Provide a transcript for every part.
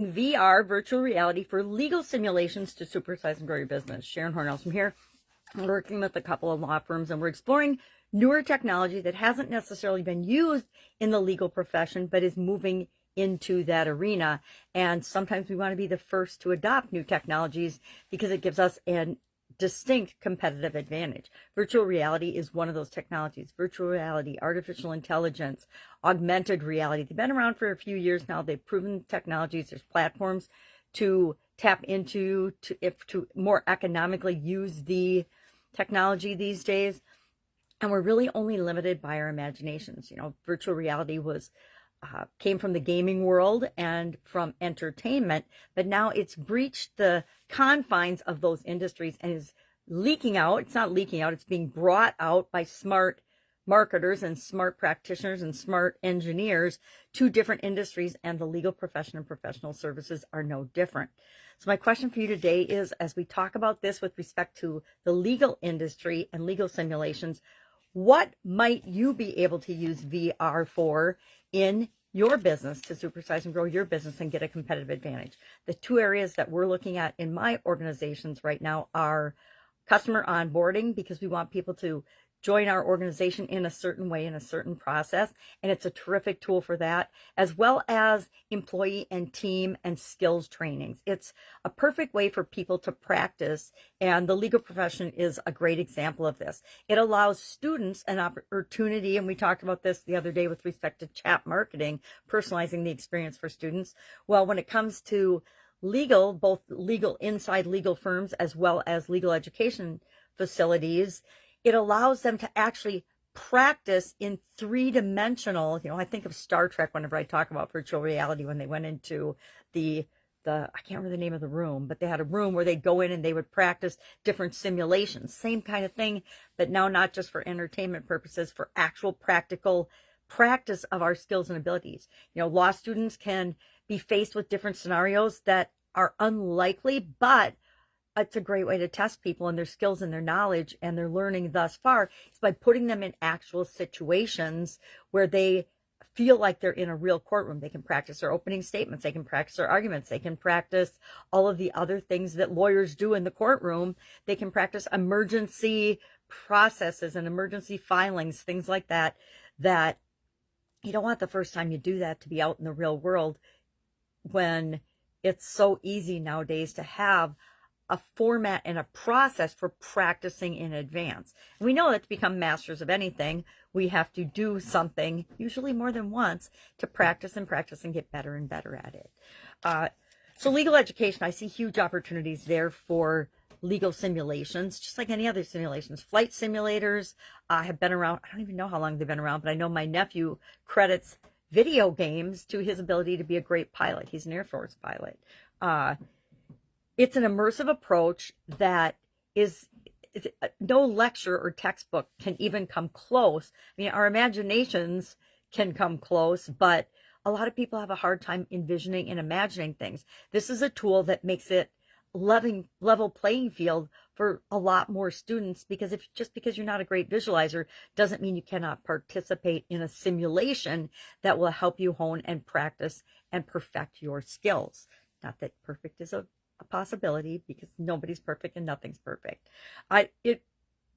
VR, virtual reality for legal simulations to supersize and grow your business. Sharon Horne-Ellstrom here. I'm working with a couple of law firms, and we're exploring newer technology that hasn't necessarily been used in the legal profession, but is moving into that arena. And sometimes we want to be the first to adopt new technologies because it gives us an distinct competitive advantage. Virtual reality is one of those technologies. Virtual reality, artificial intelligence, augmented reality. They've been around for a few years now. They've proven technologies. There's platforms to tap into to more economically use the technology these days. And we're really only limited by our imaginations. Virtual reality came from the gaming world and from entertainment, but now it's breached the confines of those industries and is leaking out. It's not leaking out, it's being brought out by smart marketers and smart practitioners and smart engineers to different industries, and the legal profession and professional services are no different. So my question for you today is, as we talk about this with respect to the legal industry and legal simulations, what might you be able to use VR for in your business to supersize and grow your business and get a competitive advantage? The two areas that we're looking at in my organizations right now are customer onboarding, because we want people to join our organization in a certain way, in a certain process, and it's a terrific tool for that, as well as employee and team and skills trainings. It's a perfect way for people to practice, and the legal profession is a great example of this. It allows students an opportunity, and we talked about this the other day with respect to chat marketing, personalizing the experience for students. Well, when it comes to legal, both legal inside legal firms as well as legal education facilities, it allows them to actually practice in three-dimensional. I think of Star Trek whenever I talk about virtual reality, when they went into the I can't remember the name of the room, but they had a room where they'd go in and they would practice different simulations. Same kind of thing, but now not just for entertainment purposes, for actual practical practice of our skills and abilities. Law students can be faced with different scenarios that are unlikely, but it's a great way to test people and their skills and their knowledge and their learning thus far. It's by putting them in actual situations where they feel like they're in a real courtroom. They can practice their opening statements. They can practice their arguments. They can practice all of the other things that lawyers do in the courtroom. They can practice emergency processes and emergency filings, things like that, that you don't want the first time you do that to be out in the real world, when it's so easy nowadays to have a format and a process for practicing in advance. And we know that to become masters of anything, we have to do something, usually more than once, to practice and practice and get better and better at it. So legal education, I see huge opportunities there for legal simulations, just like any other simulations. Flight simulators have been around. I don't even know how long they've been around, but I know my nephew credits video games to his ability to be a great pilot. He's an Air Force pilot. It's an immersive approach that is no lecture or textbook can even come close. I mean, our imaginations can come close, but a lot of people have a hard time envisioning and imagining things. This is a tool that makes it level playing field for a lot more students, because just because you're not a great visualizer doesn't mean you cannot participate in a simulation that will help you hone and practice and perfect your skills. Not that perfect is a possibility, because nobody's perfect and nothing's perfect. It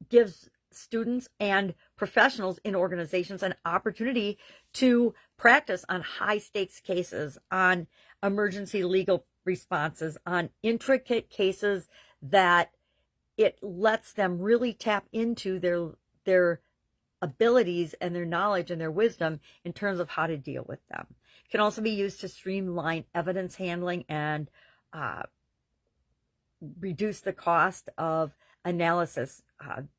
gives students and professionals in organizations an opportunity to practice on high stakes cases, on emergency legal responses, on intricate cases that it lets them really tap into their abilities and their knowledge and their wisdom in terms of how to deal with them. It can also be used to streamline evidence handling and reduce the cost of analysis.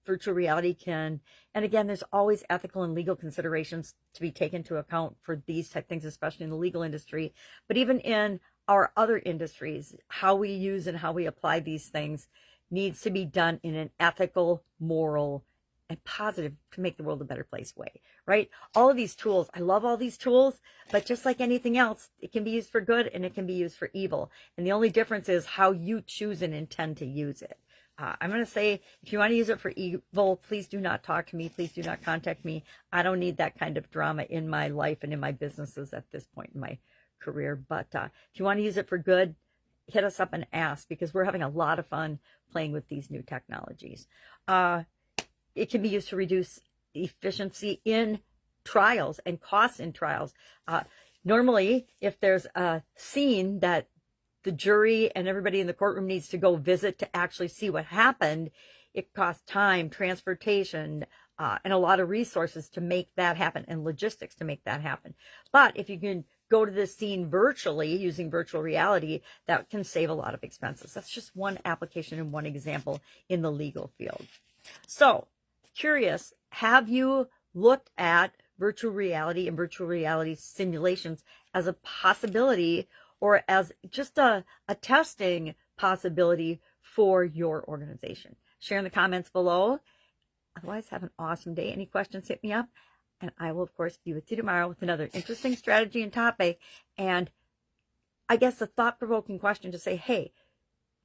Virtual reality can, and again, there's always ethical and legal considerations to be taken into account for these type things, especially in the legal industry, but even in our other industries, how we use and how we apply these things needs to be done in an ethical, moral, and positive, to make the world a better place way, right? All of these tools, I love all these tools, but just like anything else, it can be used for good and it can be used for evil. And the only difference is how you choose and intend to use it. I'm going to say, if you want to use it for evil, please do not talk to me. Please do not contact me. I don't need that kind of drama in my life and in my businesses at this point in my career. But if you want to use it for good, hit us up and ask, because we're having a lot of fun playing with these new technologies. It can be used to reduce efficiency in trials and costs in trials. Normally, if there's a scene that the jury and everybody in the courtroom needs to go visit to actually see what happened, it costs time, transportation, and a lot of resources to make that happen, and logistics to make that happen. But if you can go to this scene virtually using virtual reality, that can save a lot of expenses. That's just one application and one example in the legal field. So, curious, have you looked at virtual reality and virtual reality simulations as a possibility, or as just a testing possibility for your organization? Share in the comments below. Otherwise, have an awesome day. Any questions, hit me up. And I will, of course, be with you tomorrow with another interesting strategy and topic. And I guess a thought-provoking question to say, hey,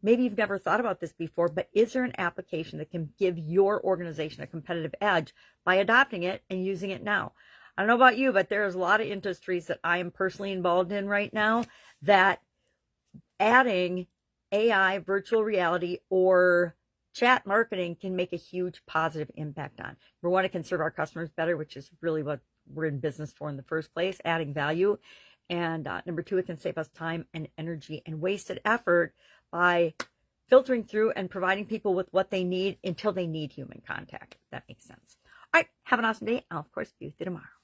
maybe you've never thought about this before, but is there an application that can give your organization a competitive edge by adopting it and using it now? I don't know about you, but there's a lot of industries that I am personally involved in right now that adding AI, virtual reality, or chat marketing can make a huge positive impact on. We want to serve our customers better, which is really what we're in business for in the first place, adding value. And number two, it can save us time and energy and wasted effort by filtering through and providing people with what they need until they need human contact, if that makes sense. All right, have an awesome day. I'll, of course, be with you tomorrow.